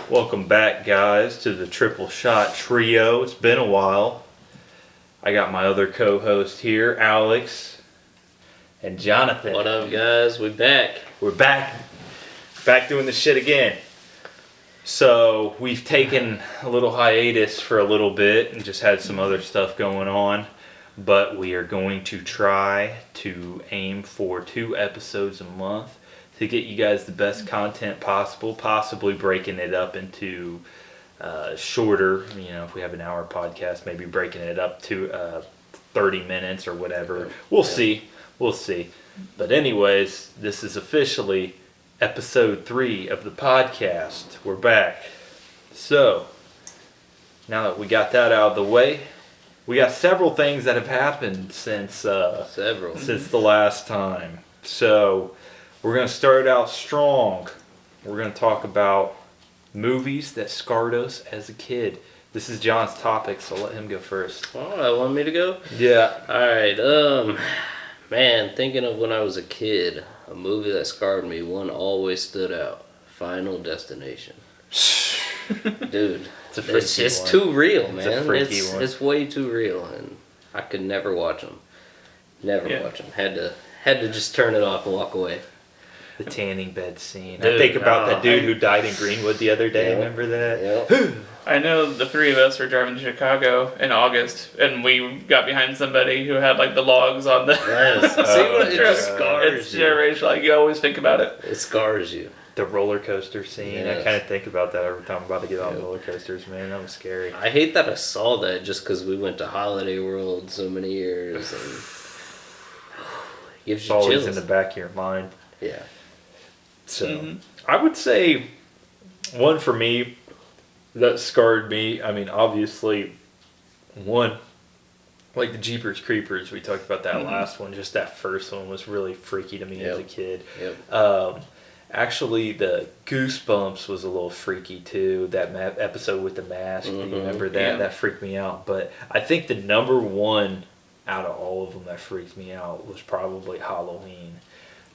Welcome back, guys, to the Triple Shot Trio. It's been a while. I got my other co-host here, Alex and Jonathan. What up, guys? We're back. We're back doing this shit again. So we've taken a little hiatus for a little bit and just had some other stuff going on. But we are going to try to aim for 2 episodes a month to get you guys the best content possible, possibly breaking it up into shorter, if we have an hour podcast, maybe breaking it up to 30 minutes or whatever. We'll see. But anyways, this is officially episode 3 of the podcast. We're back. So, now that we got that out of the way, we got several things that have happened since the last time. So, we're going to start out strong. We're going to talk about movies that scarred us as a kid. This is John's topic, so let him go first. Oh, want me to go? Yeah. Alright, man, thinking of when I was a kid, a movie that scarred me, one always stood out. Final Destination. Dude, it's too real, man. It's a freaky one. It's way too real, and I could never watch them. Watch them. Had to just turn it off and walk away. The tanning bed scene. Dude, I think about that dude who died in Greenwood the other day. Yep. Remember that? Yep. I know the 3 of us were driving to Chicago in August, and we got behind somebody who had like the logs on the. Yes. See, it just scars it's you. generation. Like you always think about it. It scars you. The roller coaster scene. Yes. I kind of think about that every time I'm about to get on roller coasters, man. That was scary. I hate that I saw that just because we went to Holiday World so many years, and gives It's you always chills. in the back of your mind. Yeah. So, I would say one for me that scarred me. I mean, obviously, one, like the Jeepers Creepers. We talked about that last one. Just that first one was really freaky to me as a kid. Yep. Actually, the Goosebumps was a little freaky too. That episode with the mask. Do you remember that? Yeah. That freaked me out. But I think the number one out of all of them that freaked me out was probably Halloween.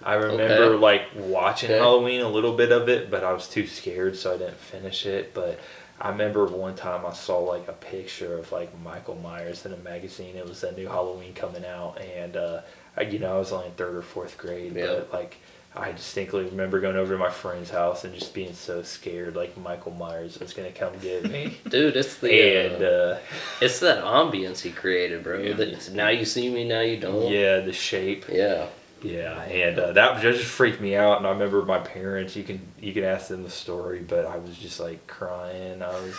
I remember watching Halloween, a little bit of it, but I was too scared, so I didn't finish it. But I remember one time I saw a picture of Michael Myers in a magazine. It was a new Halloween coming out, and I was only in 3rd or 4th grade, but I distinctly remember going over to my friend's house and just being so scared, Michael Myers was gonna come get me. Dude, it's it's that ambience he created, bro. Yeah. Now you see me, now you don't. Yeah, the shape. Yeah. Yeah, and that just freaked me out. And I remember my parents. You can ask them the story, but I was just crying. I was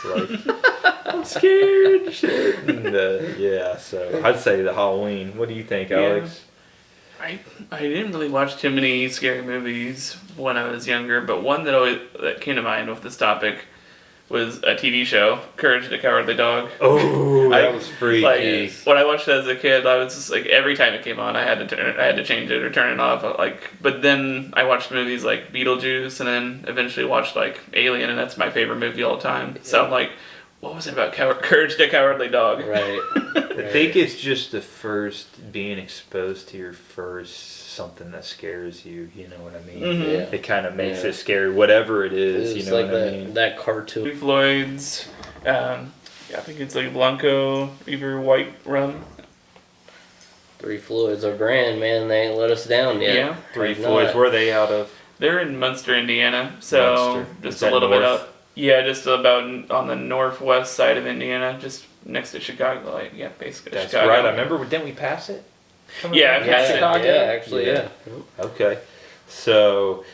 I'm scared. Shit. And so I'd say the Halloween. What do you think, Alex? I didn't really watch too many scary movies when I was younger, but one that came to mind with this topic was a TV show, Courage the Cowardly Dog. Oh, that was freaky. When I watched it as a kid, I was just every time it came on, I had to change it or turn it off. But then I watched movies like Beetlejuice, and then eventually watched Alien, and that's my favorite movie all time. So I'm what was it about Courage the Cowardly Dog? Right. I think it's just the first being exposed to your first something that scares you. You know what I mean? Mm-hmm. Yeah. It kind of makes it scary, whatever it is. It's You know what I that, mean? that cartoon. Three Floyds. I think it's Blanco, River White Rum. 3 Floyds are grand, man. They ain't let us down yet. Yeah. 3 Have Floyds. not. Where are they out of? They're in Munster, Indiana. So Munster. just Is a that little bit north? up. Yeah, just about on the northwest side of Indiana, just next to Chicago. Basically That's Chicago. right. I remember. Didn't we pass it? Yeah, I've had it. Chicago. Yeah, actually, yeah. Okay. So,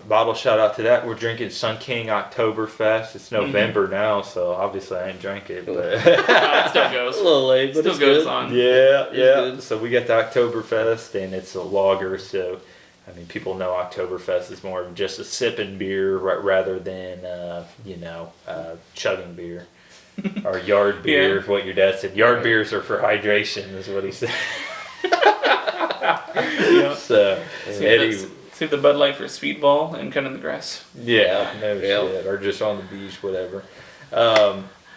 bottle shout out to that. We're drinking Sun King Oktoberfest. It's November now, so obviously I ain't drank it. But It still goes. A little late, but Still it's goes good. on. yeah. good. So we got the Oktoberfest, and it's a lager. So, I mean, people know Oktoberfest is more of just a sipping beer rather than, chugging beer. Or yard beer, what your dad said. Yard beers are for hydration, is what he said. Yeah. So, Eddie, Save the Bud Light for Speedball and cut in the grass. yeah, no shit. Or just on the beach, whatever.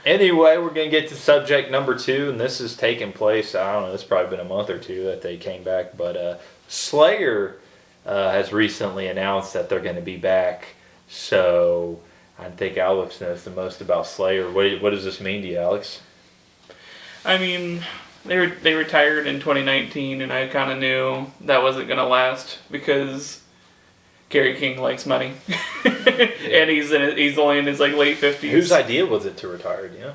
Anyway, we're going to get to subject number 2, and this is taking place, I don't know, it's probably been a month or 2 that they came back, but Slayer has recently announced that they're going to be back. So, I think Alex knows the most about Slayer. What does this mean to you, Alex? I mean, they retired in 2019, and I kind of knew that wasn't gonna last because Gary King likes money, and he's only in his like late 50s. Whose idea was it to retire? You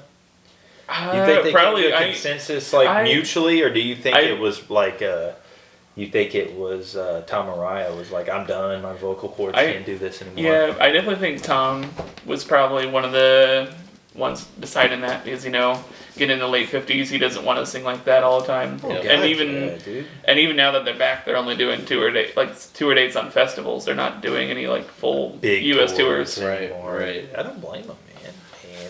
think they probably came to a consensus like mutually, or do you think it was like you think it was Tom Araya was like, I'm done, my vocal cords can't do this anymore? Yeah, I definitely think Tom was probably one of the ones deciding that because getting in the late 50s, he doesn't want to sing like that all the time. Oh, and even now that they're back, they're only doing tour dates on festivals. They're not doing any like full big U.S. tours. Right. I don't blame them, man.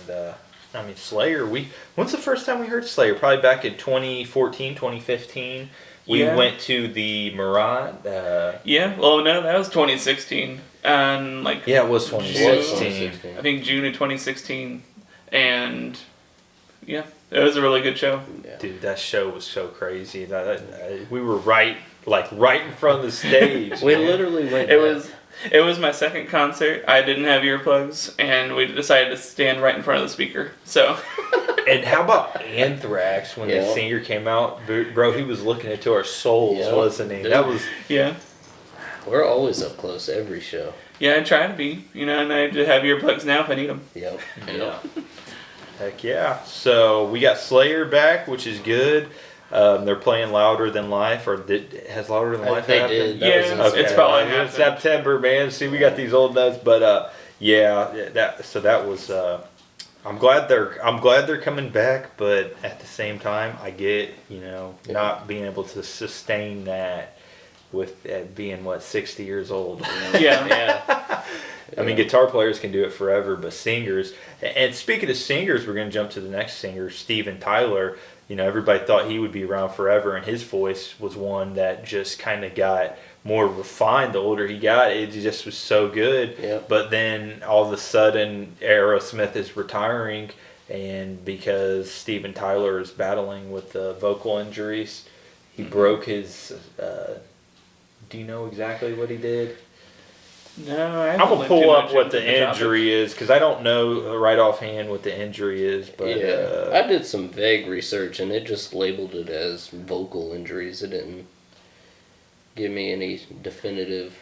And I mean, Slayer. When's the first time we heard Slayer? Probably back in 2014, 2015. We went to the Murat. Well, no, that was 2016. And it was 2016. I think June of 2016. And it was a really good show. Yeah. Dude, that show was so crazy. We were right in front of the stage. We literally went. It was my second concert. I didn't have earplugs, and we decided to stand right in front of the speaker. So. And how about Anthrax when the singer came out? Bro, he was looking into our souls, wasn't he? Dude. That was... Yeah. We're always up close every show. Yeah, I try to be. And I have earplugs now if I need them. Yep. Yeah. Heck yeah. So we got Slayer back, which is good. They're playing Louder Than Life, or has Louder Than Life happened? They did. It's probably happened. September, man. See, we got these old nuts, but that was... I'm glad they're coming back, but at the same time, I get not being able to sustain that with being 60 years old. Yeah. I mean, guitar players can do it forever, but singers. And speaking of singers, we're going to jump to the next singer, Steven Tyler. Everybody thought he would be around forever, and his voice was one that just kind of got more refined the older he got. It just was so good. Yep. But then all of a sudden, Aerosmith is retiring, and because Steven Tyler is battling with vocal injuries, he broke his... do you know exactly what he did? No, I'm going to pull up what the injury is, because I don't know right offhand what the injury is. But I did some vague research, and it just labeled it as vocal injuries. It didn't give me any definitive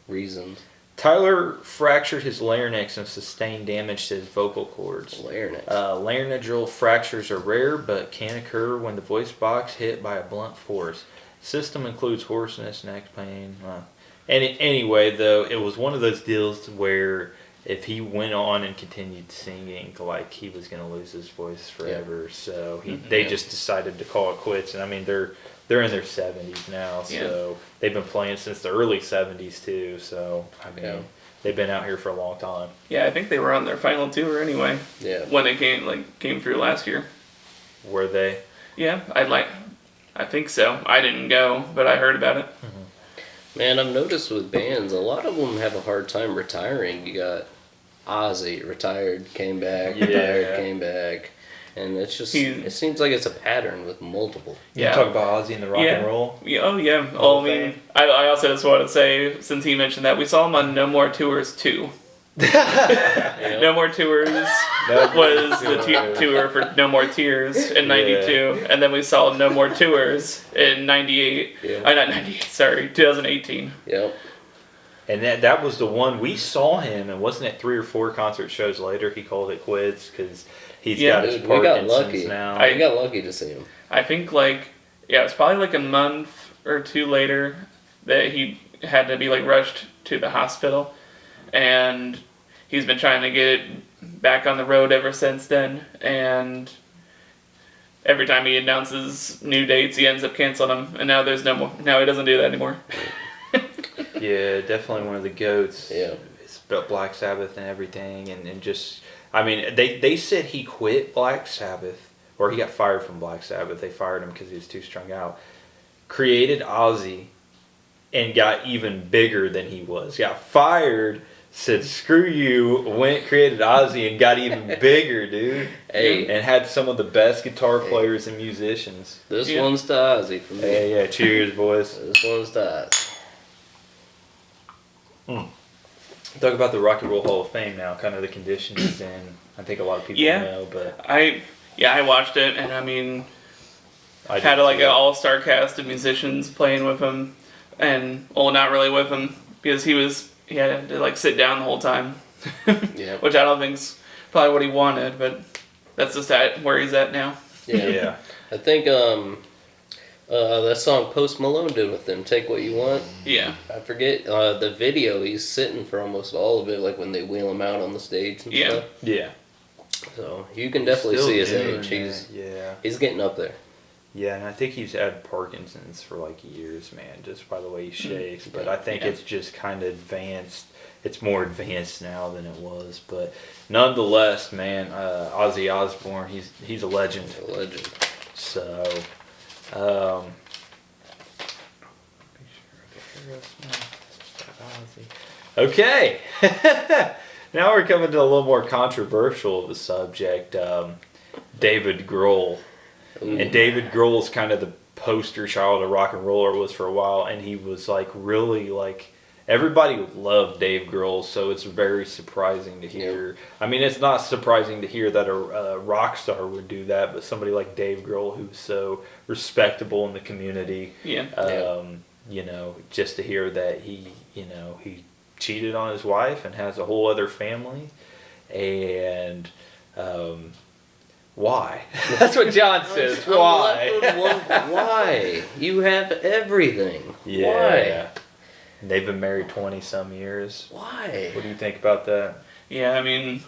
reasons. Tyler fractured his larynx and sustained damage to his vocal cords. Larynx. Laryngeal fractures are rare, but can occur when the voice box hit by a blunt force. System includes hoarseness, neck pain. Anyway, though, it was one of those deals where if he went on and continued singing, he was going to lose his voice forever. Yeah. So they just decided to call it quits. And I mean, they're in their 70s now, so they've been playing since the early 70s too. So I mean, they've been out here for a long time. Yeah, I think they were on their final tour anyway. Yeah. When it came through last year. Were they? Yeah, I think so. I didn't go, but I heard about it. Mm-hmm. Man, I've noticed with bands, a lot of them have a hard time retiring. You got Ozzy, retired, came back, retired, came back. And it's just, it seems like it's a pattern with multiple. You talk about Ozzy and the rock and roll? Yeah, I mean, I also just want to say, since he mentioned that, we saw him on No More Tours 2. No More Tours was the tour for No More Tears in 92, and then we saw No More Tours in 98. Not 98, sorry, 2018. Yep. And that was the one we saw him, and wasn't it 3 or 4 concert shows later he called it quits because he's got his Parkinson's now. I got lucky to see him. I think it's probably a month or 2 later that he had to be rushed to the hospital. And he's been trying to get it back on the road ever since then. And every time he announces new dates, he ends up canceling them. And now there's no more. Now he doesn't do that anymore. Yeah, definitely one of the goats. Yeah. It's about Black Sabbath and everything. And just, I mean, they said he quit Black Sabbath, or he got fired from Black Sabbath. They fired him because he was too strung out. Created Ozzy and got even bigger than he was. Got fired, said screw you, went, created Ozzy, and got even bigger, dude. Hey. And had some of the best guitar players and musicians. This one's to Ozzy for me. Yeah, cheers, boys. This one's to Ozzy. Talk about the Rock and Roll Hall of Fame now, kind of the condition he's in. I think a lot of people know, but I watched it, and I mean, I had did like too. an all-star cast of musicians playing with him, and well, not really with him because he had to like sit down the whole time, Yeah. which I don't think's probably what he wanted, but that's just where he's at now. Yeah. I think that song Post Malone did with them, Take What You Want. Yeah, I forget the video. He's sitting for almost all of it, like when they wheel him out on the stage and Yeah. stuff. Yeah. So you can definitely Still see his doing age. it, He's getting up there. Yeah, and I think he's had Parkinson's for like years, man, just by the way he shakes. But I think it's just kind of advanced. It's more advanced now than it was. But nonetheless, man, Ozzy Osbourne, he's a legend. A legend. So, okay. Now we're coming to a little more controversial of a subject. David Grohl. Ooh. And David Grohl's kind of the poster child of rock and roll, or was for a while, and he was like really like everybody loved Dave Grohl, so it's very surprising to hear. I mean, it's not surprising to hear that a rock star would do that, but somebody like Dave Grohl, who's so respectable in the community, you know, just to hear that he cheated on his wife and has a whole other family, and why? That's what John says. I'm Why? left with why? You have everything. Yeah. They've been married 20-some years. Why? What do you think about that? yeah. I mean,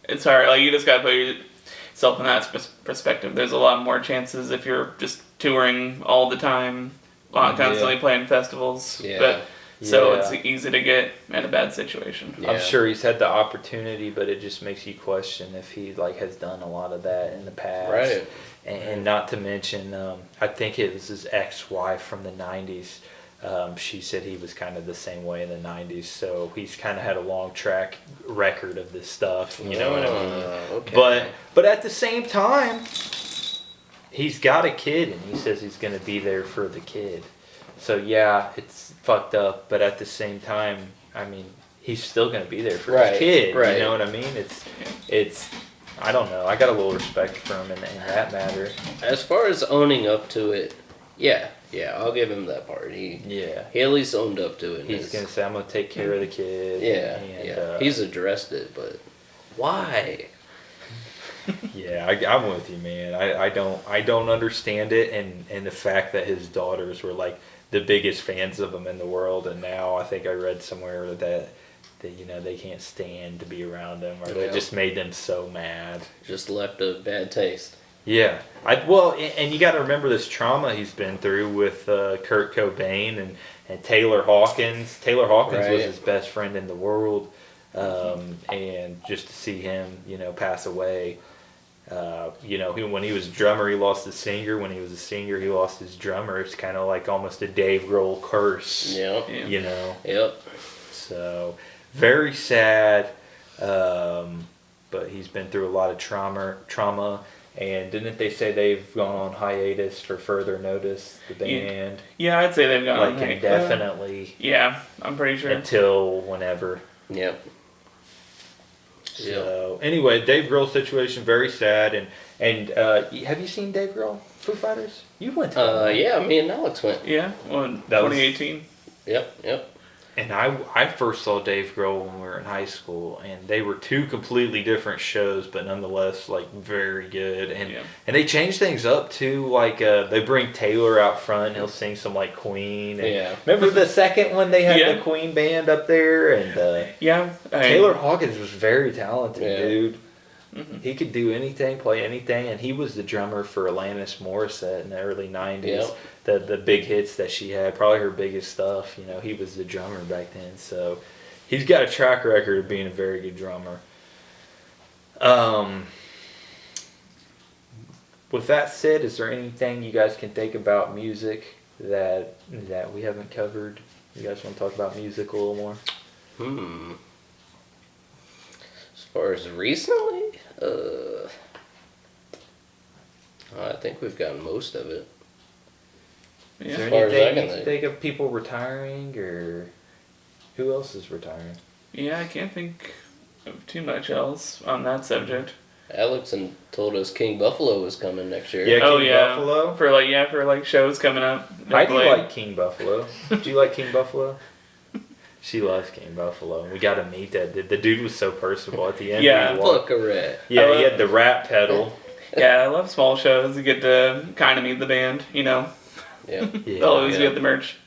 it's hard. Like you just gotta put yourself in that perspective. There's a lot more chances if you're just touring all the time, constantly playing festivals. Yeah. But so Yeah. it's easy to get in a bad situation. Yeah. I'm sure he's had the opportunity, but it just makes you question if he like has done a lot of that in the past. Right. And not to mention, I think it was his ex-wife from the 90s. She said he was kind of the same way in the 90s, so he's kind of had a long track record of this stuff, you know what I mean? Okay. But at the same time, he's got a kid, and he says he's going to be there for the kid. So yeah, it's fucked up, but at the same time, I mean, he's still going to be there for his kid, right. you know what I mean? It's I don't know, I got a little respect for him in that matter. As far as owning up to it, yeah, I'll give him that part. He at least owned up to it. He's going to say, I'm going to take care of the kid. Yeah. He's addressed it, but why? Yeah, I'm with you, man. I don't understand it, and the fact that his daughters were like the biggest fans of him in the world, and now I think I read somewhere that you know they can't stand to be around him, or that just made them so mad. Just left a bad taste. Yeah, and you got to remember this trauma he's been through with Kurt Cobain and Taylor Hawkins. Taylor Hawkins was his best friend in the world, and just to see him, you know, pass away. You know, when he was a drummer, he lost his singer. When he was a singer, he lost his drummer. It's kind of like almost a Dave Grohl curse. Yep. You know. Yep. So very sad, but he's been through a lot of trauma. And didn't they say they've gone on hiatus for further notice, the band? Yeah, I'd say they've gone like indefinitely. Yeah, I'm pretty sure. Until whenever. Yep. So anyway, Dave Grohl's situation very sad. And have you seen Dave Grohl, Foo Fighters? You went to that. Yeah, me and Alex went. Yeah, well, in 2018. Yep. And I first saw Dave Grohl when we were in high school, and they were two completely different shows, but nonetheless, like, very good. And they changed things up, too. Like, they bring Taylor out front, and he'll sing some, like, Queen. And remember the second one they had the Queen band up there? And Taylor Hawkins was very talented, dude. Mm-hmm. He could do anything, play anything, and he was the drummer for Alanis Morissette in the early 90s. Yep. The big hits that she had, probably her biggest stuff, you know, he was the drummer back then. So he's got a track record of being a very good drummer. With that said, is there anything you guys can think about music that we haven't covered? You guys want to talk about music a little more? As far as recently, I think we've gotten most of it. Yeah. Is As there far as I anything can you can think of people retiring, or who else is retiring? Yeah, I can't think of too much else on that subject. Alex and told us King Buffalo was coming next year. Yeah, Oh King yeah, Buffalo. for shows coming up. I do Definitely. like King Buffalo. Do you like King Buffalo? She loves King Buffalo. We got to meet that. The dude was so personable at the end. Yeah. we walked- Fuck a rat. Yeah, he had the rap pedal. Yeah, I love small shows. You get to kind of meet the band. Yeah. Yeah. They'll always be at the merch.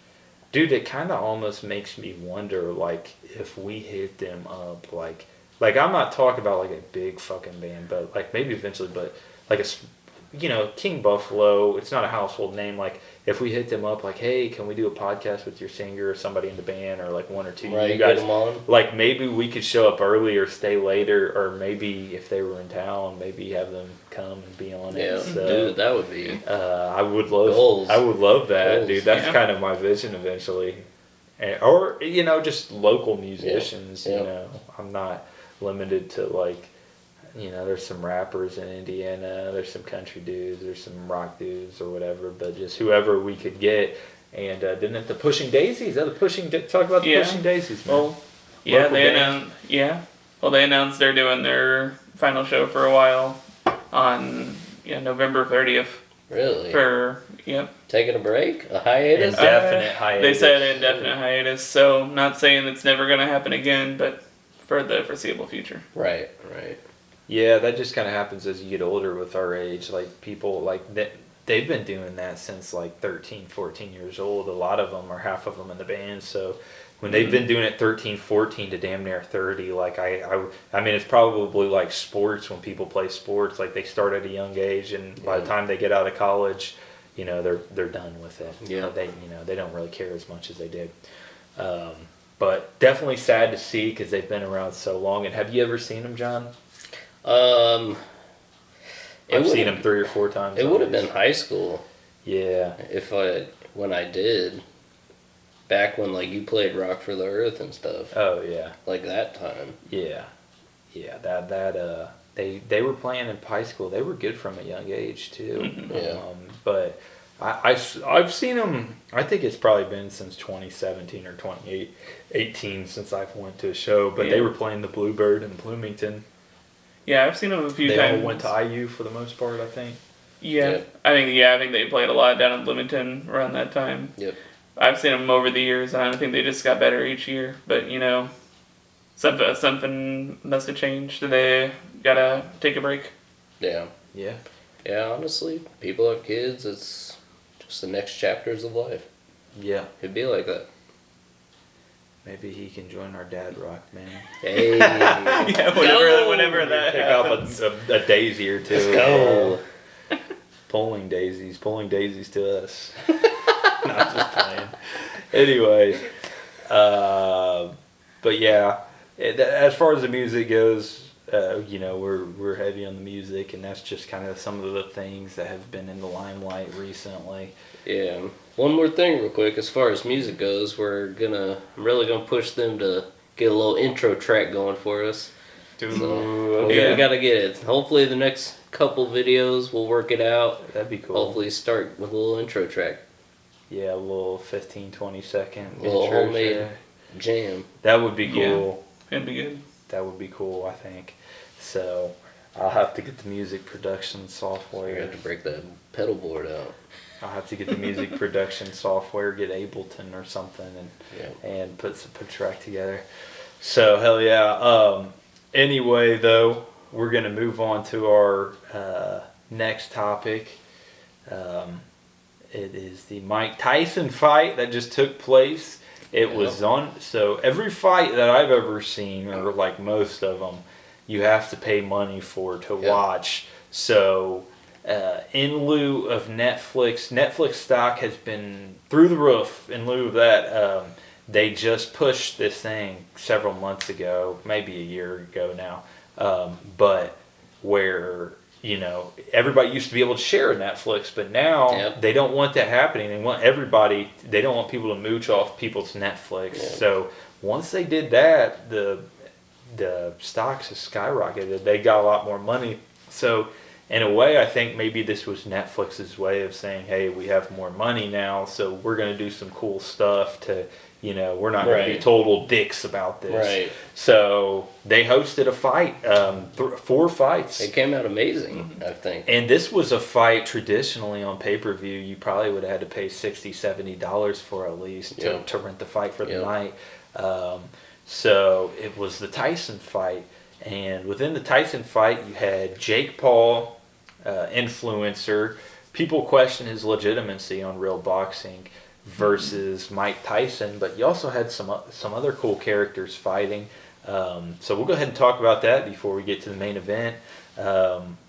Dude, it kind of almost makes me wonder, like, if we hit them up, like I'm not talking about like a big fucking band, but like maybe eventually, but like King Buffalo, it's not a household name. Like if we hit them up, like, hey, can we do a podcast with your singer or somebody in the band, or like one or two Right, you guys, get them on. like maybe we could show up early or stay later, or maybe if they were in town, maybe have them come and be on Yeah, it. So, dude, that would be I would love, goals. I would love that, Goals. dude. That's Yeah. kind of my vision eventually, or just local musicians. Yeah. You know, I'm not limited to like, there's some rappers in Indiana, there's some country dudes, there's some rock dudes or whatever, but just whoever we could get. And didn't it the Pushing Daisies? Talk about the Pushing Daisies, man. Well, yeah, Local they band. announced. Yeah, well, they announced they're doing their final show for a while on November 30th. really Yep. taking a break, a hiatus. Indefinite hiatus. They said indefinite hiatus, so not saying it's never going to happen again, but for the foreseeable future. Right. Yeah, that just kind of happens as you get older with our age. Like people like that, they've been doing that since like 13, 14 years old. A lot of them, or half of them in the band. So when they've been doing it 13, 14 to damn near 30, like I mean, it's probably like sports when people play sports. Like they start at a young age, and by the time they get out of college, they're done with it. Yeah. They don't really care as much as they did. But definitely sad to see because they've been around so long. And have you ever seen them, John? I've seen them 3 or 4 times. It would have been high school Yeah. when I did. Back when like you played Rock for the Earth and stuff. Oh yeah. Like that time. Yeah. Yeah. They were playing in high school. They were good from a young age too. Yeah. But I've seen them. I think it's probably been since 2017 or 2018 since I've went to a show. But they were playing the Bluebird in Bloomington. Yeah, I've seen them a few They times. all went to IU for the most part, I think. Yeah, Yep. I think they played a lot down in Bloomington around that time. Yep. I've seen them over the years, and I think they just got better each year. But something must have changed. They gotta take a break. Yeah. Yeah. Yeah, honestly, people have kids, it's just the next chapters of life. Yeah. It'd be like that. Maybe he can join our dad rock, man. Hey. Yeah, whenever that Pick happens. up a daisy or two. Let's go. Pulling daisies to us. Not just playing. Anyways, but yeah, as far as the music goes, we're heavy on the music, and that's just kind of some of the things that have been in the limelight recently. Yeah. One more thing real quick, as far as music goes, I'm really gonna push them to get a little intro track going for us. Dude, So, yeah. we gotta get it. Hopefully the next couple videos we'll work it out. That'd be cool. Hopefully start with a little intro track. Yeah, a little 15, 20 second Little intro homemade track. jam. That would be Yeah. cool. It'd be good. That would be cool, I think. So I'll have to get the music production We're gonna software. have to break that pedal board out. I'll have to get the music production software, get Ableton or something, Yeah. and put a track together. So hell yeah. Anyway, though, we're gonna move on to our next topic. It is the Mike Tyson fight that just took place. It was on. So every fight that I've ever seen, or like most of them, you have to pay money to watch. So in lieu of Netflix stock has been through the roof. In lieu of that, they just pushed this thing several months ago, maybe a year ago now, but where everybody used to be able to share Netflix, but now they don't want that happening. They want they don't want people to mooch off people's Netflix. Yeah. So once they did that, the stocks have skyrocketed. They got a lot more money. So in a way, I think maybe this was Netflix's way of saying, hey, we have more money now, so we're going to do some cool stuff to You know, we're not going to be Right. total dicks about this. Right. So they hosted a fight, 4 fights. It came out amazing, I think. And this was a fight traditionally on pay-per-view. You probably would have had to pay $60, $70 for at least to rent the fight for the night. So it was the Tyson fight. And within the Tyson fight, you had Jake Paul, influencer. People question his legitimacy on real boxing versus Mike Tyson. But you also had some other cool characters fighting. So we'll go ahead and talk about that before we get to the main event.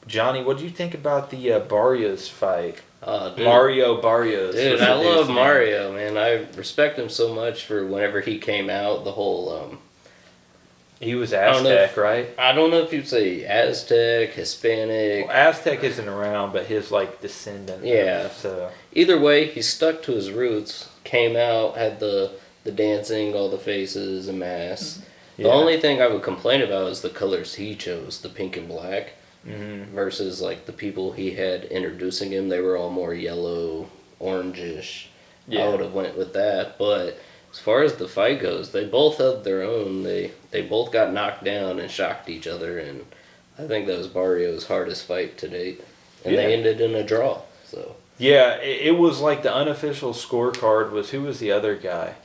Johnny, what did you think about the Barrios fight? Mario Barrios. Dude, I love Mario, man. I respect him so much for whenever he came out, the whole... he was Aztec, right? I don't know if you'd say Aztec, Hispanic. Well, Aztec isn't around, but his, like, descendant. Yeah. So. Either way, he stuck to his roots, came out, had the dancing, all the faces and masks. Yeah. The only thing I would complain about is the colors he chose, the pink and black, versus like the people he had introducing him. They were all more yellow, orangish. Yeah. I would have went with that. But as far as the fight goes, they both held their own. They both got knocked down and shocked each other, and I think that was Barrios' hardest fight to date. And they ended in a draw. So Yeah, it was like the unofficial scorecard was who was the other guy?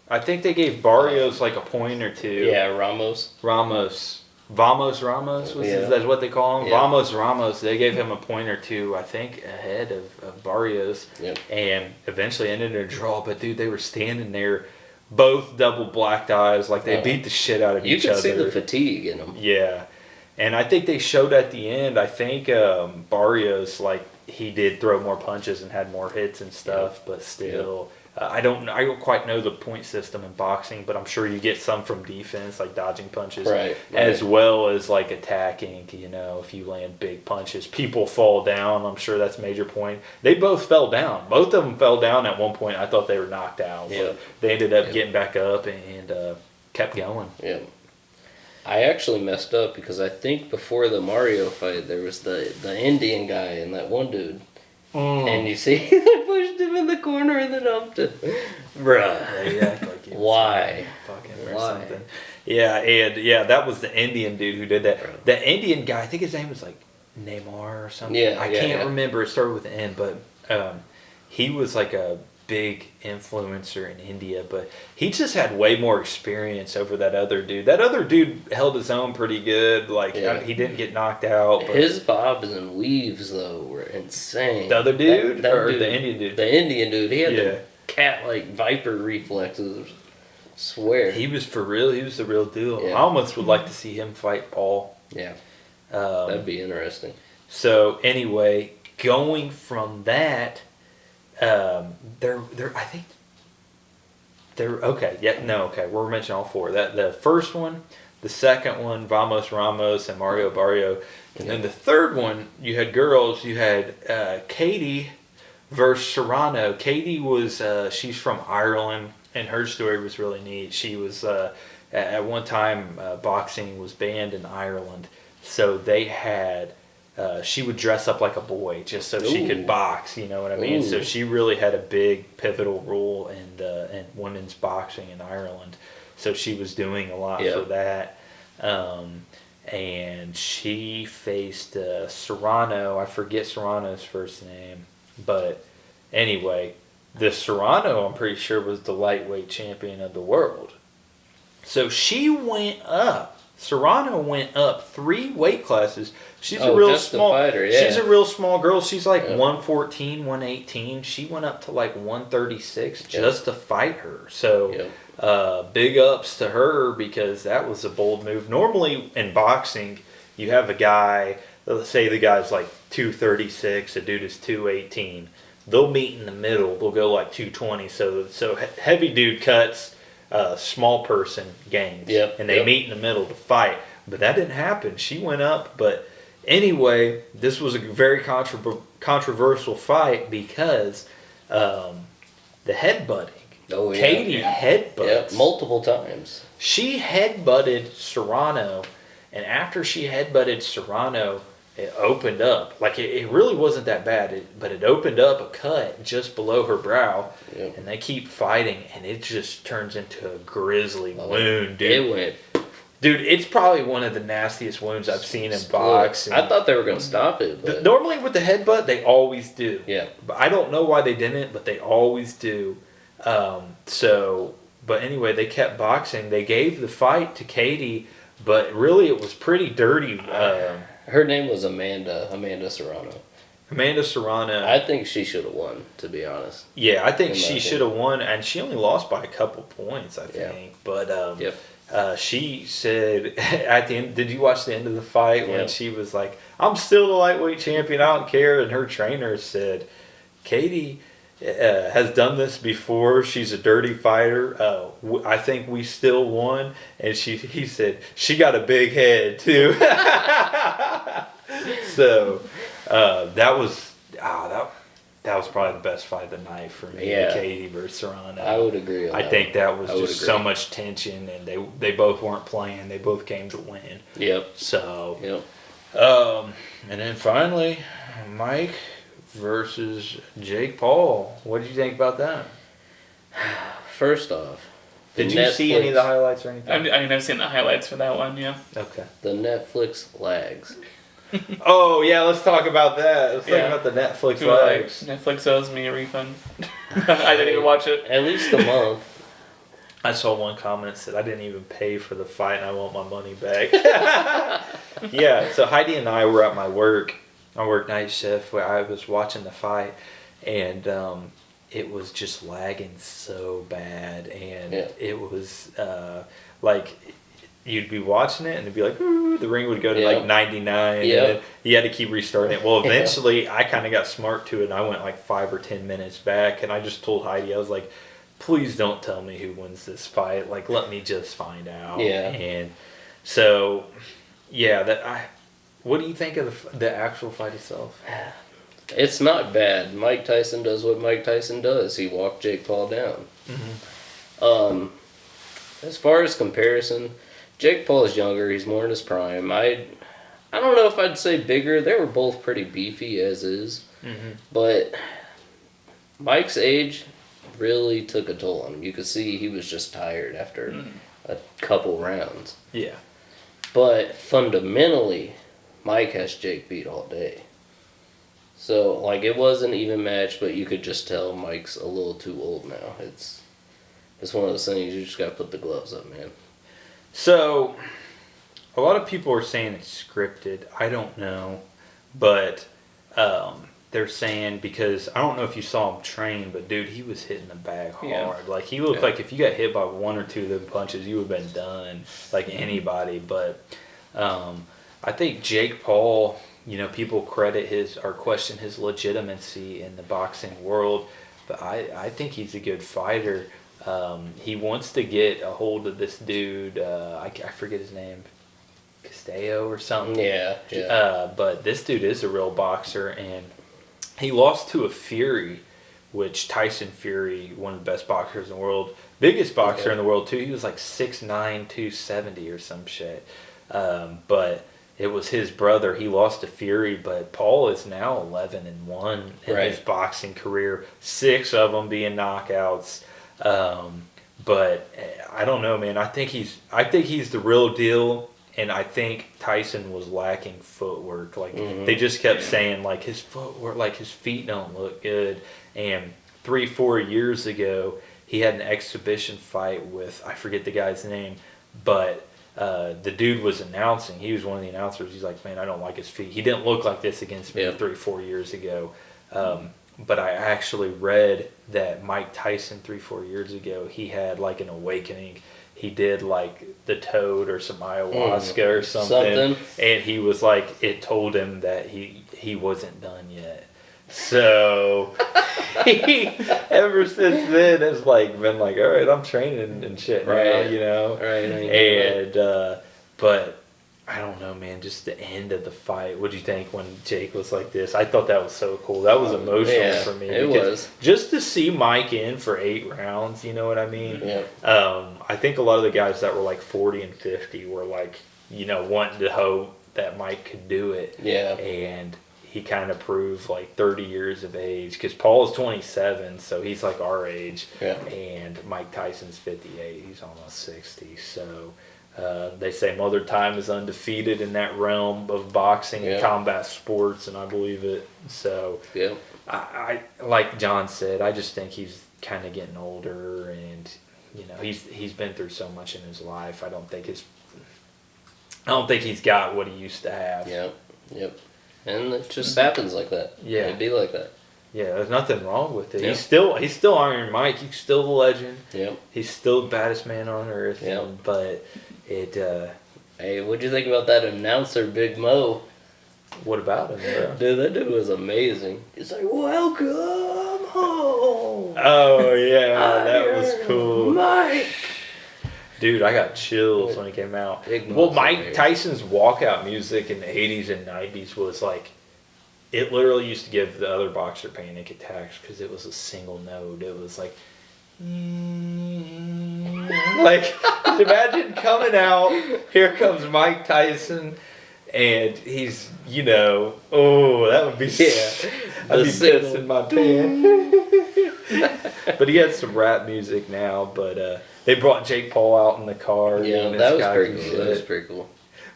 I think they gave Barrios like a point or two. yeah, Ramos. Vamos Ramos that's what they call him. Yeah. Vamos Ramos. They gave him a point or two, I think, ahead of Barrios, and eventually ended in a draw. But dude, they were standing there, both double blacked eyes, like they beat the shit out of each other. You could see the fatigue in them. Yeah, and I think they showed at the end. I think Barrios, like, he did throw more punches and had more hits and stuff, but still. I don't quite know the point system in boxing, but I'm sure you get some from defense, like dodging punches, as well as like attacking. You know, if you land big punches, people fall down. I'm sure that's a major point. They both fell down. Both of them fell down at one point. I thought they were knocked out, but they ended up getting back up and kept going. Yeah. I actually messed up because I think before the Mario fight, there was the Indian guy and that one dude. And you see, they pushed him in the corner and then dumped him. Bruh. They act like he was Why? Fucking or something. Yeah, and that was the Indian dude who did that. The Indian guy, I think his name was like Neymar or something. I can't remember. It started with an N, but he was like a big influencer in India, but he just had way more experience over that other dude. That other dude held his own pretty good. Like, he didn't get knocked out. But his bobs and weaves, though, were insane. The other dude? That or dude, the Indian dude? The Indian dude. He had the cat-like viper reflexes. I swear. He was for real. He was the real deal. Yeah. I almost would like to see him fight Paul. Yeah. That'd be interesting. So, anyway, going from that... I think they're okay. Yeah, no, okay. We're mentioning all four. That the first one, the second one, Vamos Ramos and Mario Barrio, and then the third one, you had girls. You had Katie versus Serrano. Katie was she's from Ireland, and her story was really neat. She was at one time boxing was banned in Ireland, so they had. She would dress up like a boy just so she could box, you know what I mean? So she really had a big pivotal role in women's boxing in Ireland. So she was doing a lot for that. And she faced Serrano. I forget Serrano's first name. But anyway, the Serrano, I'm pretty sure, was the lightweight champion of the world. So she went up. Serrano went up 3 weight classes. She's a real small fighter, She's a real small girl. She's like 114, 118. She went up to like 136 just to fight her. So big ups to her because that was a bold move. Normally in boxing, you have a guy, let's say the guy's like 236, a dude is 218. They'll meet in the middle. They'll go like 220. So heavy dude cuts. Small person gains, and they meet in the middle to fight. But that didn't happen. She went up. But anyway, this was a very controversial fight because the headbutting. Oh, yeah. Katie headbutts. Yeah, multiple times. She headbutted Serrano, and after she headbutted Serrano, it opened up. Like, it really wasn't that bad, but it opened up a cut just below her brow. Yep. And they keep fighting, and it just turns into a grisly wound, dude. It went. Dude, it's probably one of the nastiest wounds I've seen in boxing. I thought they were going to stop it. But normally with the headbutt, they always do. Yeah. But I don't know why they didn't, but they always do. But anyway, they kept boxing. They gave the fight to Katie, but really it was pretty dirty. Her name was Amanda Serrano. Amanda Serrano. I think she should have won, to be honest. Yeah, I think she should have won, and she only lost by a couple points, I think. Yeah. But Yep. she said at the end, did you watch the end of the fight when Yep. she was like, I'm still the lightweight champion, I don't care, and her trainer said, Katie has done this before, she's a dirty fighter, I think we still won, and he said, she got a big head too. So that was probably the best fight of the night for me. Yeah. Katie versus Serrano. I would agree on I that think that was I would just agree. so much tension, and they both weren't playing. They both came to win. Yep. So, Yep. and then finally, Mike versus Jake Paul. What did you think about that? First off, Did you see any of the highlights or anything? I've seen the highlights for that one. Yeah. Okay. The Netflix lags. Oh yeah, let's talk about that. Let's Yeah. talk about the Netflix People are like, lives. Netflix owes me a refund. I didn't even watch it. At least a month. I saw one comment that said, I didn't even pay for the fight and I want my money back. Yeah, so Heidi and I were at my work. I work night shift where I was watching the fight, and it was just lagging so bad. And it was like you'd be watching it and it'd be like, ooh, the ring would go to like 99. And then you had to keep restarting it. Well, eventually I kind of got smart to it and I went like 5 or 10 minutes back, and I just told Heidi, I was like, please don't tell me who wins this fight. Like, let me just find out. Yeah. And so, yeah, what do you think of the actual fight itself? It's not bad. Mike Tyson does what Mike Tyson does. He walked Jake Paul down. Mm-hmm. As far as comparison, Jake Paul is younger. He's more in his prime. I don't know if I'd say bigger. They were both pretty beefy as is. Mm-hmm. But Mike's age really took a toll on him. You could see he was just tired after a couple rounds. Yeah. But fundamentally, Mike has Jake beat all day. So, like, it was an even match, but you could just tell Mike's a little too old now. It's one of those things, you just got to put the gloves up, man. So, a lot of people are saying it's scripted. I don't know. But they're saying, because I don't know if you saw him train, but dude, he was hitting the bag hard. Yeah. Like, he looked like if you got hit by one or two of them punches, you would have been done, like anybody. But I think Jake Paul, you know, people question his legitimacy in the boxing world, but I think he's a good fighter. He wants to get a hold of this dude, I forget his name, Castillo or something. Yeah. But this dude is a real boxer, and he lost to a Fury, which Tyson Fury, one of the best boxers in the world, biggest boxer in the world too. He was like 6'9", 270 or some shit. But it was his brother. He lost to Fury, but Paul is now 11-1 in his boxing career. 6 of them being knockouts. But I don't know, man. I think he's the real deal. And I think Tyson was lacking footwork. Like, they just kept saying, like, his footwork, like, his feet don't look good. And 3-4 years ago, he had an exhibition fight with, I forget the guy's name, but the dude was announcing. He was one of the announcers. He's like, man, I don't like his feet. He didn't look like this against me 3-4 years ago. But I actually read that Mike Tyson 3-4 years ago, he had, like, an awakening. He did like the toad or some ayahuasca or something, and he was like, it told him that he wasn't done yet. So he ever since then has like been like, all right, I'm training and shit now, you know. And but I don't know, man. Just the end of the fight. What do you think when Jake was like this? I thought that was so cool. That was emotional for me. It was just to see Mike in for 8 rounds. You know what I mean? Yeah. I think a lot of the guys that were like 40 and 50 were like, you know, wanting to that Mike could do it. Yeah. And he kind of proved like 30 years of age, because Paul is 27, so he's like our age. Yeah. And Mike Tyson's 58. He's almost 60. So they say Mother Time is undefeated in that realm of boxing and combat sports, and I believe it. So yeah. I like John said, I just think he's kind of getting older, and he's been through so much in his life. I don't think he's got what he used to have. Yep. And it just happens like that. Yeah. It'd be like that. Yeah, there's nothing wrong with it. Yeah. He's still Iron Mike. He's still the legend. Yep. He's still the baddest man on earth. Yep. But it. Hey, what'd you think about that announcer, Big Mo? What about him, bro? Dude, that dude was amazing. He's like, "Welcome home." Oh yeah, that was cool. Mike. Dude, I got chills when he came out. Well, Mike Tyson's walkout music in the 80s and 90s was like, it literally used to give the other boxer panic attacks because it was a single note. It was like, like, imagine coming out, here comes Mike Tyson, and he's, oh, that would be, I'd be pissing my pants. But he had some rap music now, but they brought Jake Paul out in the car. Yeah, that was pretty cool. That was pretty cool.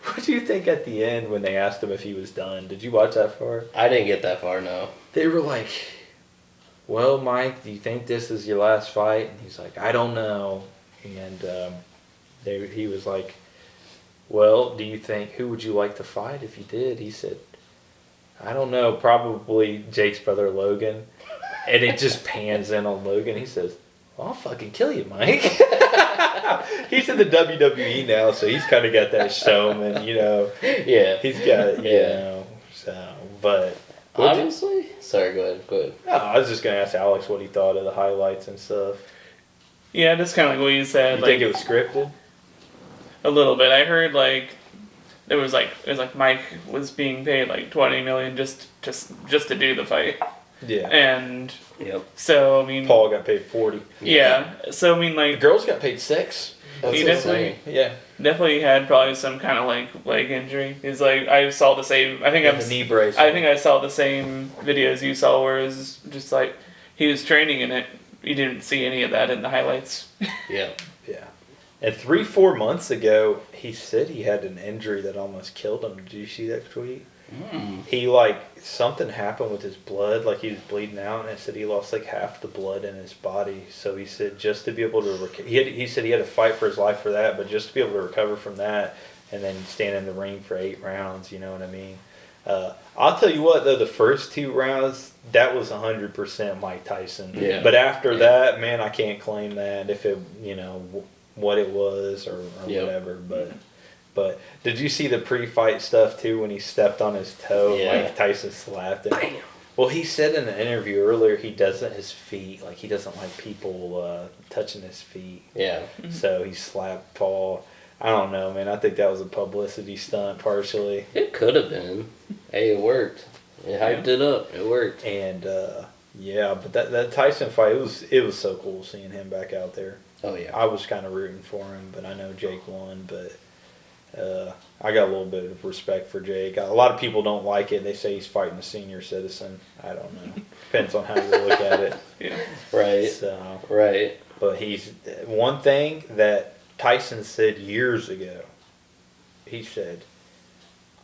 What do you think at the end when they asked him if he was done? Did you watch that far? I didn't get that far, no. They were like, well, Mike, do you think this is your last fight? And he's like, I don't know. And he was like, well, do you think, who would you like to fight if you did? He said, I don't know, probably Jake's brother Logan. And it just pans in on Logan. He says, well, I'll fucking kill you, Mike. He's in the WWE now, so he's kind of got that showman, Yeah. He's got, so, but. Honestly? Sorry, go ahead. No, I was just going to ask Alex what he thought of the highlights and stuff. Yeah, just kind of like what you said. You think it was scripted? A little bit. I heard it was like Mike was being paid like $20 million just to do the fight. Yeah. And yep. So I mean, Paul got paid 40. Yeah. So I mean, like, the girls got paid 6. That's he definitely had probably some kind of like leg injury. He's like, I saw the same. I think the knee brace. I think I saw the same videos you saw, where it was just like he was training in it. You didn't see any of that in the highlights. Yeah. And 3-4 months ago, he said he had an injury that almost killed him. Did you see that tweet? He something happened with his blood, like he was bleeding out, and it said he lost like half the blood in his body. So he said just to be able to he said he had to fight for his life for that, but just to be able to recover from that and then stand in the ring for 8 rounds, you know what I mean? I'll tell you what though, the first 2 rounds, that was 100% Mike Tyson. Yeah. But after that, man, I can't claim that if it, what it was or whatever, But did you see the pre-fight stuff too when he stepped on his toe? Yeah. Mike Tyson slapped him. Bam. Well, he said in an interview earlier he doesn't he doesn't like people touching his feet. Yeah. So he slapped Paul. I don't know, man. I think that was a publicity stunt partially. It could have been. Hey, it worked. It hyped it up. It worked. And but that Tyson fight, it was so cool seeing him back out there. Oh yeah. I was kind of rooting for him, but I know Jake won, but. I got a little bit of respect for Jake. A lot of people don't like it. They say he's fighting a senior citizen. I don't know. Depends on how you look at it. Yeah. Right. So, right. But he's one thing that Tyson said years ago. He said,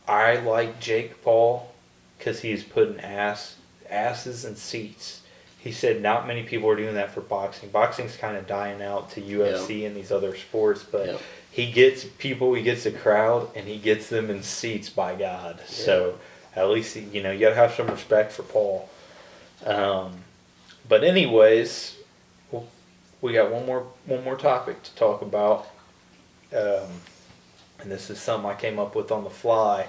"I like Jake Paul because he's putting asses in seats." He said not many people are doing that for boxing. Boxing's kind of dying out to UFC and these other sports, but he gets people, he gets a crowd, and he gets them in seats, by God. Yeah. So at least, you got to have some respect for Paul. But anyways, we got one more topic to talk about. And this is something I came up with on the fly.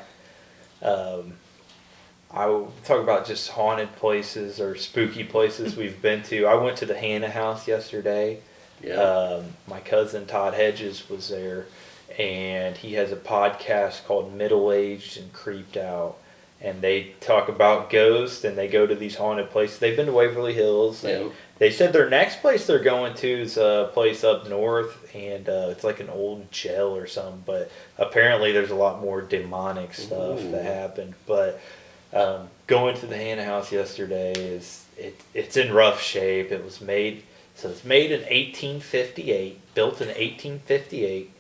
I will talk about just haunted places or spooky places we've been to. I went to the Hannah house yesterday. Yeah. My cousin Todd Hedges was there, and he has a podcast called Middle Aged and Creeped Out, and they talk about ghosts, and they go to these haunted places. They've been to Waverly Hills, They said their next place they're going to is a place up north, and it's like an old jail or something. But apparently, there's a lot more demonic stuff that happened. But going to the Hannah house yesterday it's in rough shape. It was made it's made in 1858, built in 1858.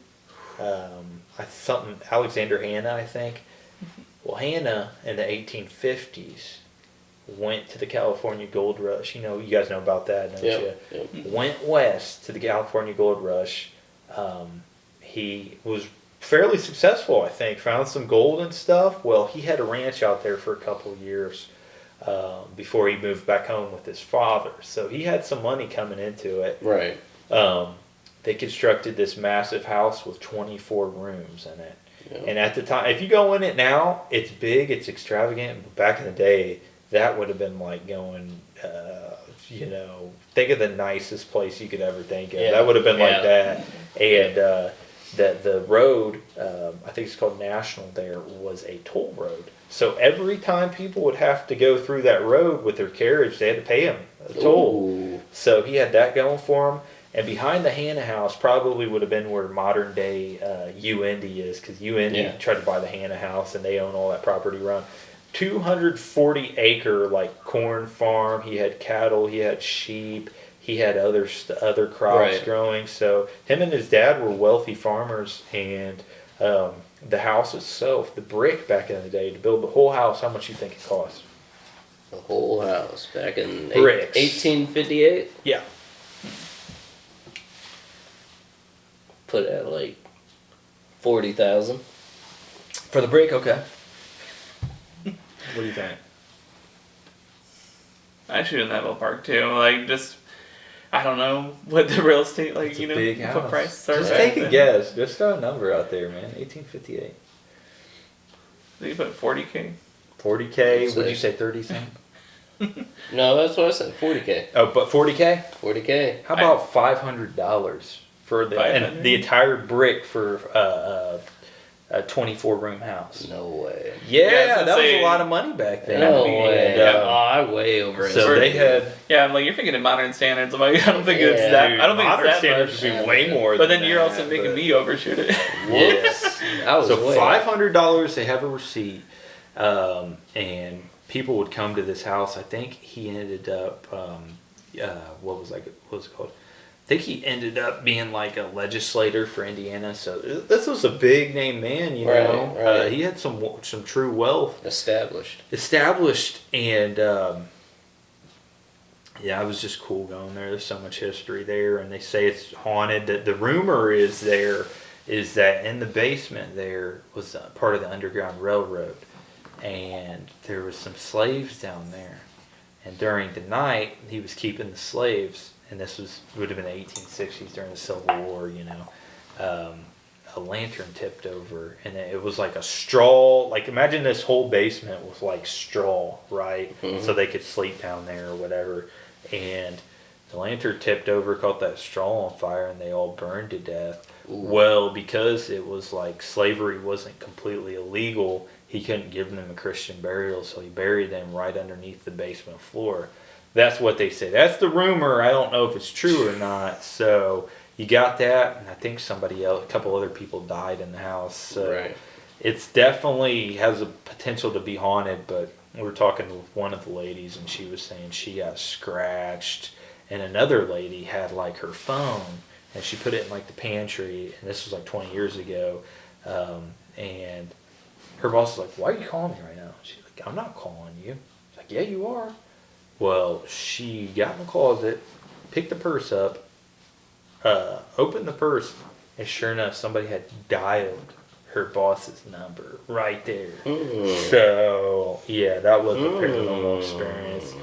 Something Alexander Hannah, I think. Well, Hannah in the 1850s went to the California Gold Rush. You guys know about that, don't you? Yep. Went west to the California Gold Rush. He was fairly successful, I think. Found some gold and stuff. Well, he had a ranch out there for a couple of years before he moved back home with his father. So he had some money coming into it. Right. They constructed this massive house with 24 rooms in it. Yep. And at the time, if you go in it now, it's big, it's extravagant. But back in the day, that would have been like going, think of the nicest place you could ever think of. Yeah. That would have been like that. And the road, I think it's called National there, was a toll road. So every time people would have to go through that road with their carriage, they had to pay him a toll. Ooh. So he had that going for him. And behind the Hannah house probably would have been where modern day UND is, because UND tried to buy the Hannah house and they own all that property around. 240 acre like corn farm. He had cattle, he had sheep, he had other crops growing. So him and his dad were wealthy farmers, and the house itself, the brick back in the day, to build the whole house, how much you think it cost? The whole house back in 1858? Yeah. Put at like 40,000 for the brick. Okay. What do you think? I shoot in that ballpark too. Like, just I don't know what the real estate big house. What price starts. Just take a guess. Just throw a number out there, man. 1858. You put 40K. 40K. Would you say 30 something? No, that's what I said. 40K. Oh, but 40K. 40K. How about $500 for the entire brick for a 24-room house? No way. Yeah, that was a lot of money back then. No way. I way over it. So they had. Yeah, I'm like, you're thinking in modern standards. I'm like, I don't think it's that. I don't think modern it's that standards much. would be way more. But then you're also making me overshoot it. Yes. So $500. They have a receipt, and people would come to this house. I think he ended up. What was it called? I think he ended up being like a legislator for Indiana. So this was a big name man, you know. Right. He had some true wealth. Established, and it was just cool going there. There's so much history there, and they say it's haunted. The rumor is that in the basement there was part of the Underground Railroad, and there was some slaves down there. And during the night, he was keeping the slaves. And this would have been the 1860s during the Civil War, you know. A lantern tipped over, and it was like a straw. Like, imagine this whole basement was like straw, right? Mm-hmm. So they could sleep down there or whatever. And the lantern tipped over, caught that straw on fire, and they all burned to death. Ooh. Well, because it was like slavery wasn't completely illegal, he couldn't give them a Christian burial, so he buried them right underneath the basement floor. That's what they say. That's the rumor. I don't know if it's true or not. So you got that, and I think a couple other people died in the house. So it's definitely has a potential to be haunted. But we were talking with one of the ladies, and she was saying she got scratched, and another lady had like her phone, and she put it in like the pantry, and this was like 20 years ago, and her boss was like, "Why are you calling me right now?" She's like, "I'm not calling you." She's like, "Yeah, you are." Well, she got in the closet, picked the purse up, opened the purse, and sure enough, somebody had dialed her boss's number right there. Mm. So, yeah, that was a paranormal experience.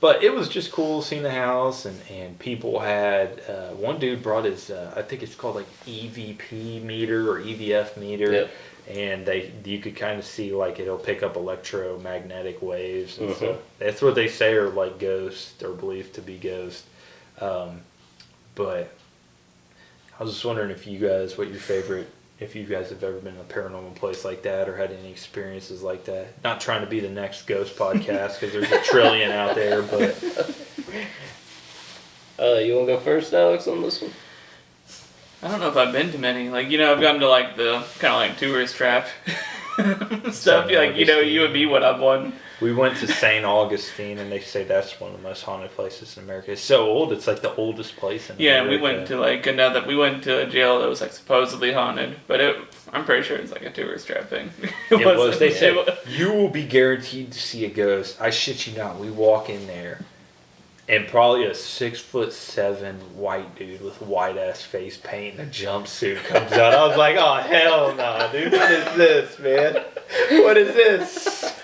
But it was just cool seeing the house, and people had, one dude brought his, I think it's called like EVP meter or EVF meter. Yep. And you could kind of see like it'll pick up electromagnetic waves, and so that's what they say are like ghosts or believed to be ghosts. But I was just wondering if you guys have ever been in a paranormal place like that or had any experiences like that. Not trying to be the next ghost podcast because there's a trillion out there, but You want to go first, Alex, on this one? I don't know if I've been to many. Like, I've gone to like the kind of like tourist trap stuff. Like, you and me went up one. We went to St. Augustine, and they say that's one of the most haunted places in America. It's so old; it's like the oldest place in America. Yeah, we went to like we went to a jail that was like supposedly haunted, but I'm pretty sure it's like a tourist trap thing. It was. They said you will be guaranteed to see a ghost. I shit you not. We walk in there, and probably a 6'7" white dude with white ass face paint and a jumpsuit comes out. I was like, oh hell no, dude! What is this, man? What is this?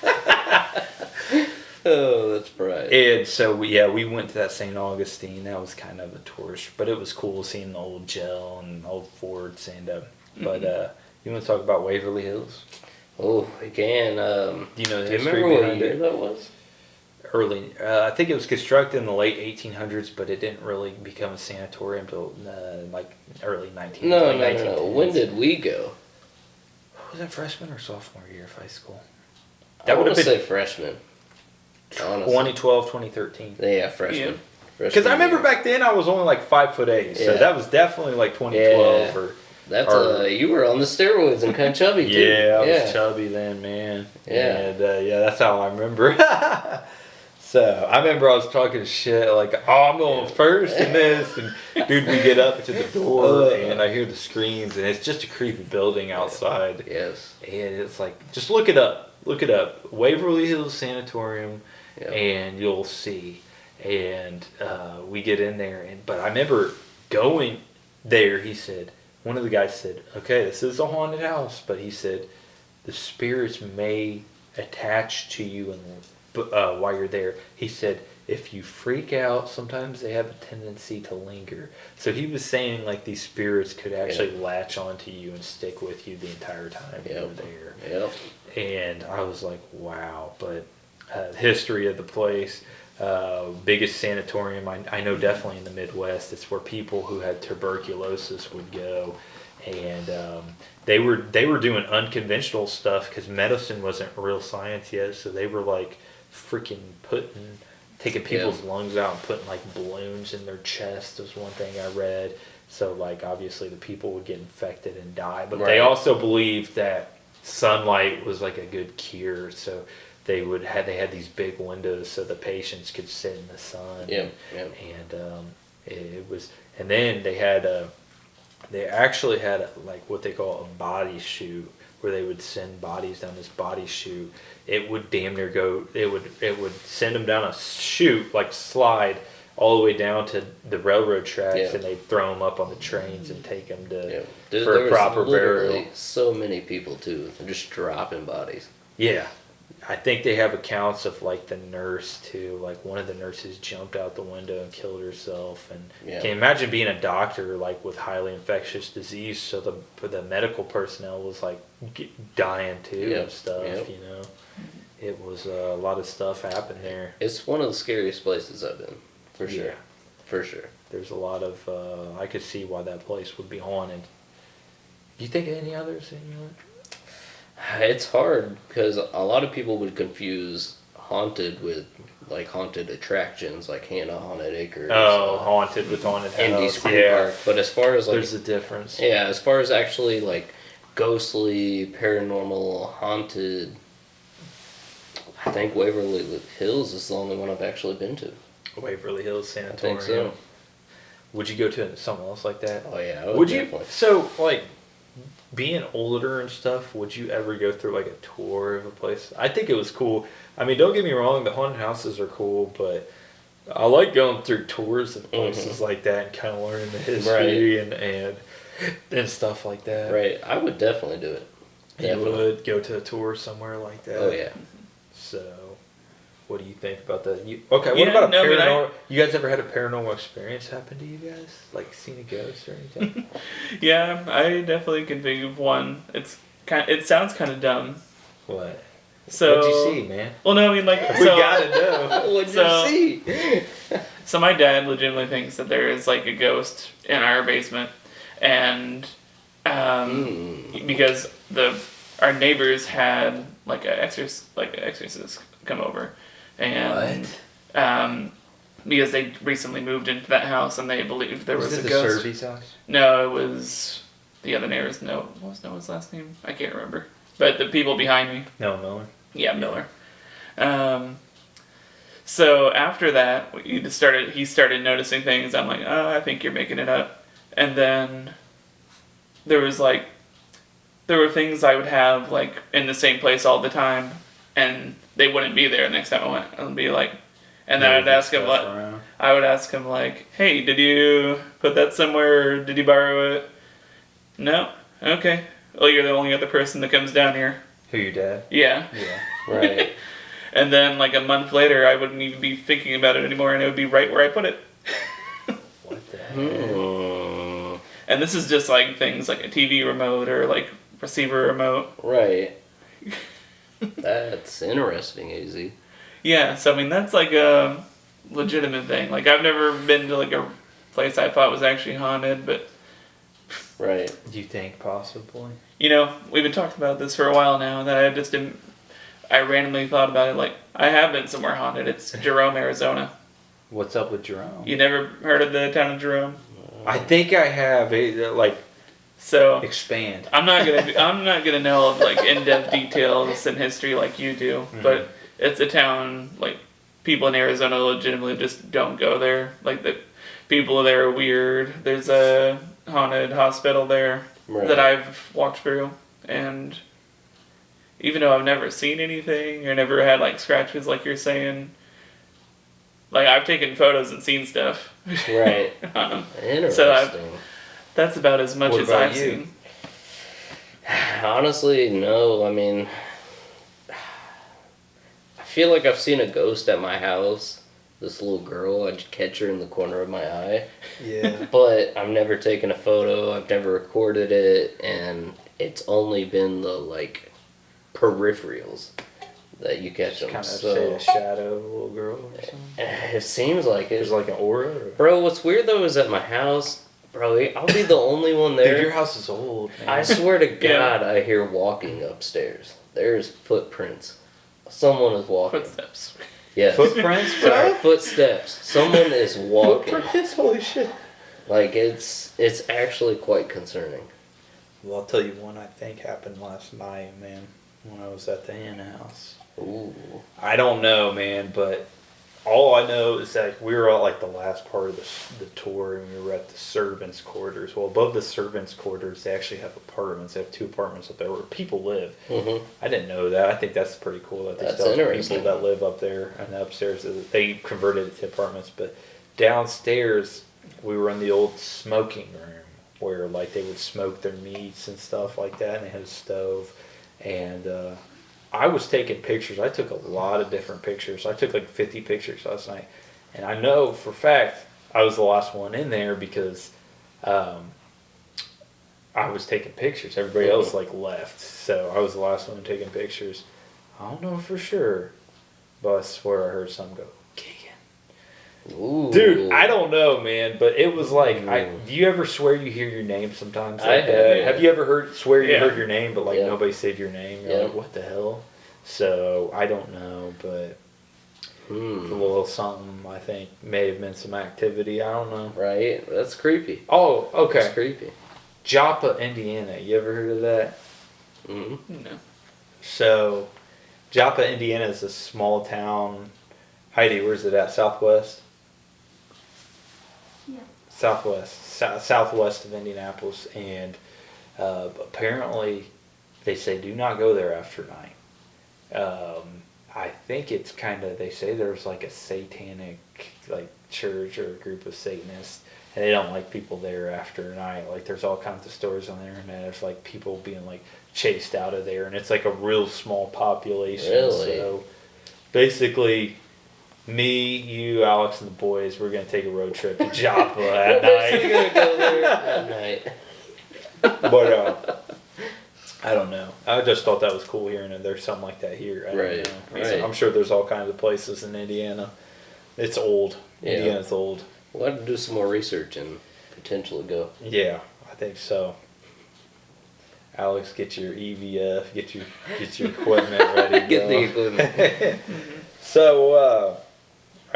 Oh, that's bright. And so we went to that St. Augustine. That was kind of a tourist, but it was cool seeing the old jail and old forts. And but you want to talk about Waverly Hills? Oh, we can. Do you know the do you history remember what behind year it? that was? Early, I think it was constructed in the late 1800s, but it didn't really become a sanatorium until like early 1900s. No. When did we go? Was that freshman or sophomore year of high school? That would have been say freshman. 2012, 2013. Yeah, freshman. Yeah. Because I remember back then I was only like 5'8", so that was definitely like 2012 yeah. or. That's you were on the steroids and kind of chubby too. Yeah, I was chubby then, man. Yeah. And that's how I remember. So I remember I was talking shit like, oh, I'm going first in this, and dude, we get up to the door and I hear the screams, and it's just a creepy building outside. Yes. And it's like, just look it up, Waverly Hills Sanatorium, and you'll see. And we get in there, but I remember going there. One of the guys said, okay, this is a haunted house, but he said the spirits may attach to you and. While you're there, he said, if you freak out, sometimes they have a tendency to linger. So he was saying like these spirits could actually latch onto you and stick with you the entire time you were there. Yep. And I was like, wow. But the history of the place, biggest sanatorium, I know definitely in the Midwest, it's where people who had tuberculosis would go. And they were doing unconventional stuff because medicine wasn't real science yet. So they were like freaking taking people's lungs out and putting like balloons in their chest was one thing I read. So like obviously the people would get infected and die, but they also believed that sunlight was like a good cure. So they had these big windows so the patients could sit in the sun. Yeah. And it was, and then they actually had like what they call a body chute, where they would send bodies down this body chute. It would damn near go. It would send them down a chute, like slide all the way down to the railroad tracks, and they'd throw them up on the trains and take them for a proper burial. So many people too. They're just dropping bodies. Yeah. I think they have accounts of like the nurse too. Like one of the nurses jumped out the window and killed herself. And can you imagine being a doctor like with highly infectious disease? So the medical personnel was like dying too and stuff. You know, it was a lot of stuff happened there. It's one of the scariest places I've been, for sure. For sure. There's a lot of. I could see why that place would be haunted. Do you think of any others in your life? It's hard because a lot of people would confuse haunted with like haunted attractions, like Hannah Haunted Acres. Oh, haunted with haunted house. Indy Spring Park. But as far as like, there's a difference. Yeah, as far as actually like ghostly, paranormal, haunted, I think Waverly Hills is the only one I've actually been to. Waverly Hills Sanatorium. I think so. Would you go to something else like that? Oh yeah, would you? So like. Being older and stuff, would you ever go through like a tour of a place? I think it was cool. I mean, don't get me wrong, the haunted houses are cool, but I like going through tours of places like that and kind of learning the history and stuff like that. Right, I would definitely do it. Definitely. You would go to a tour somewhere like that. Oh yeah. So, what do you think about that? What about a paranormal? You guys ever had a paranormal experience happen to you guys? Like seen a ghost or anything? Yeah, I definitely can think of one. It sounds kind of dumb. What? So, what'd you see, man? Well, no, I mean like we gotta know. What'd you see? So my dad legitimately thinks that there is like a ghost in our basement, and because our neighbors had like an exorcist come over. And because they recently moved into that house and they believed there was it a the ghost. Servy's house? No, it was the other neighbors. No, what was Noah's last name? I can't remember. But the people behind me. No, Miller. Yeah, Miller. So after that, he started noticing things. I'm like, oh, I think you're making it up. And then there were things I would have like in the same place all the time, and they wouldn't be there next time I went. I'd be like, and then I'd ask him like, hey, did you put that somewhere? Did you borrow it? No. Okay. Well, you're the only other person that comes down here. Who, your dad? Yeah. Yeah. Right. And then, like, a month later, I wouldn't even be thinking about it anymore, and it would be right where I put it. What the heck? And this is just, like, things like a TV remote or, like, receiver remote. Right. That's interesting, AZ. Yeah, so, I mean, that's, like, a legitimate thing. Like, I've never been to, like, a place I thought was actually haunted, but... Right. Do you think possibly? You know, we've been talking about this for a while now, and I just didn't... I randomly thought about it, like, I have been somewhere haunted. It's Jerome, Arizona. What's up with Jerome? You never heard of the town of Jerome? I think I have. So Expand. I'm not gonna know like in-depth details and history like you do, but it's a town like people in Arizona legitimately just don't go there. Like the people there are weird. There's a haunted hospital there that I've walked through, and even though I've never seen anything or never had like scratches like you're saying, like I've taken photos and seen stuff. Right. Interesting. So that's about as much as I've seen. Honestly, no. I mean, I feel like I've seen a ghost at my house. This little girl, I'd catch her in the corner of my eye. Yeah. But I've never taken a photo. I've never recorded it, and it's only been the like peripherals that you catch them. Kind of so say a shadow of a little girl or something. It seems like it. There's like an aura. Or... Bro, what's weird though is at my house, bro, I'll be the only one there. Dude, your house is old, man. I swear to God, I hear walking upstairs. There's footprints. Someone is walking. Footsteps. Yes. Footprints, bro? Sorry, footsteps. Someone is walking. Footprints? Holy shit. Like, it's actually quite concerning. Well, I'll tell you one I think happened last night, man, when I was at the Ann house. Ooh. I don't know, man, but all I know is that we were at like the last part of the tour, and we were at the servants' quarters. Well, above the servants' quarters, they actually have apartments. They have 2 apartments up there where people live. Mm-hmm. I didn't know that. I think that's pretty cool that they That's still have interesting. people that live up there, and upstairs they converted it to apartments. But downstairs, we were in the old smoking room where like they would smoke their meats and stuff like that, and they had a stove. And I was taking pictures. I took a lot of different pictures. I took like 50 pictures last night. And I know for a fact I was the last one in there because I was taking pictures. Everybody else like left. So I was the last one taking pictures. I don't know for sure, but I swear I heard some go, Keegan. Ooh. Dude, I don't know, man, but it was like, Ooh. do you ever swear you hear your name sometimes? Like I have, that? yeah. Have you ever swear you Yeah. heard your name, but like Yeah. nobody said your name? You're Yeah. like, what the hell? So I don't know, but a little something I think may have been some activity. I don't know. Right? That's creepy. Oh, okay. That's creepy. Joppa, Indiana. You ever heard of that? Mm-hmm. No. So Joppa, Indiana is a small town. Heidi, where's it at? Southwest? Yeah. Southwest of Indianapolis, and apparently they say do not go there after night. I think it's kind of, they say there's like a satanic like church or a group of Satanists, and they don't like people there after night. Like there's all kinds of stories on the internet of like people being like chased out of there, and it's like a real small population. Really? So basically, me, you, Alex, and the boys, we're gonna take a road trip to Joppa at We're night. gonna go there at night. But I don't know. I just thought that was cool hearing that there's something like that here. I don't Right, know. right. I'm sure there's all kinds of places in Indiana. It's old. Yeah. Indiana's old. We'll have to do some more research and potentially go. Yeah, I think so. Alex, get your EVF, get your equipment ready. To Get go. the equipment. So,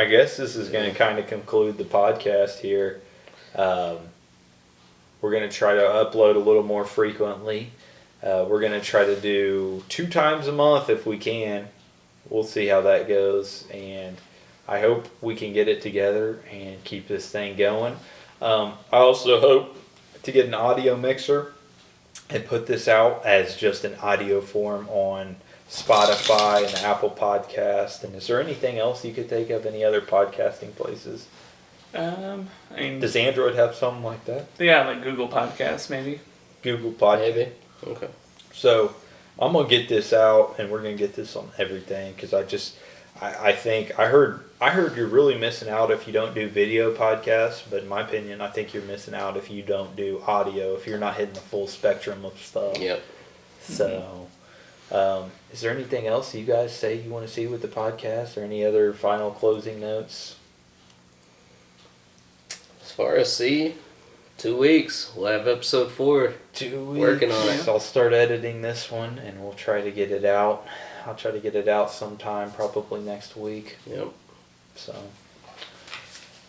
I guess this is going to kind of conclude the podcast here. We're going to try to upload a little more frequently. We're going to try to do 2 times a month if we can. We'll see how that goes, and I hope we can get it together and keep this thing going. I also hope to get an audio mixer and put this out as just an audio form on Spotify and Apple Podcast. And is there anything else you could think of? Any other podcasting places? I mean, Does Android have something like that? yeah, like Google Podcasts maybe. Google Podcast. Maybe. Okay. So I'm gonna get this out, and we're gonna get this on everything because I think I heard you're really missing out if you don't do video podcasts. But in my opinion, I think you're missing out if you don't do audio. If you're not hitting the full spectrum of stuff. Yep. So, is there anything else you guys say you want to see with the podcast, or any other final closing notes? As far as 2 weeks, we'll have episode 4. 2 weeks. Working on it. I'll start editing this one, and we'll try to get it out. I'll try to get it out sometime, probably next week. Yep. So,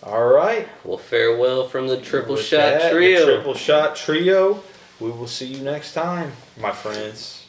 all right. Well, farewell from the Triple With Shot that, the Trio. Triple Shot Trio. We will see you next time, my friends.